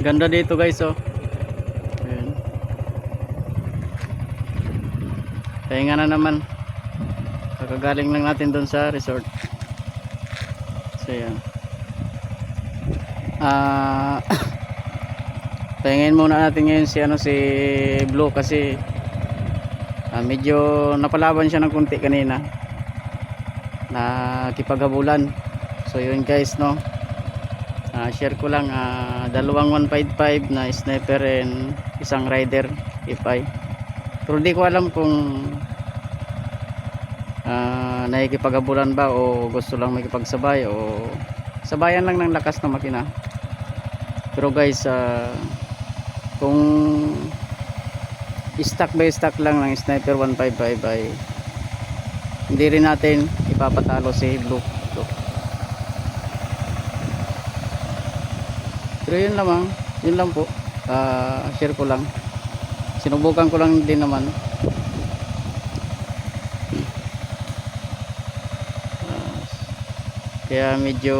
Ganda dito guys, oh. Ayan. Pahinga na naman. Kakagaling lang natin doon sa resort. So yan. Pahingin muna natin ngayon si Blue kasi medyo napalaban siya ng kunti kanina. Nakipaghabulan. So yun guys, no. Share ko lang, dalawang 155 na sniper and isang rider FI. Pero di ko alam kung nakikipaghabulan ba o gusto lang makipagsabay o sabayan lang ng lakas ng makina. Pero guys, kung stock by stock lang ng sniper 155 ay hindi rin natin ipapatalo si Blue. Pero yun lang po, share ko lang, sinubukan ko lang din naman. Kaya medyo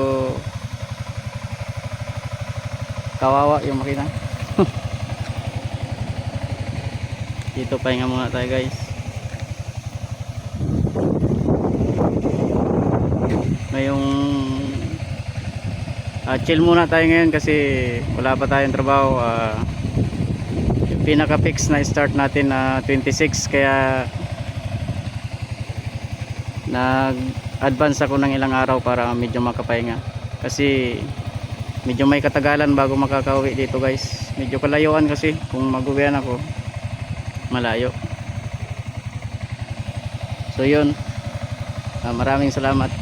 kawawa yung makina. Dito pahinga muna tayo guys. Ngayong chill muna tayo ngayon kasi wala pa tayong trabaho. Yung pinaka fix na start natin na 26, kaya nag advance ako ng ilang araw para medyo makapahinga kasi medyo may katagalan bago makakauwi dito guys. Medyo kalayuan kasi kung mag-uwian ako, malayo. So yun, maraming salamat.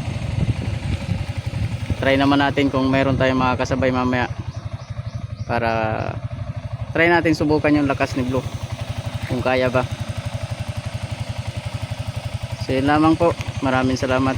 Try naman natin kung meron tayong mga kasabay mamaya para try natin subukan yung lakas ni Blue kung kaya ba. So yun lamang po, maraming salamat.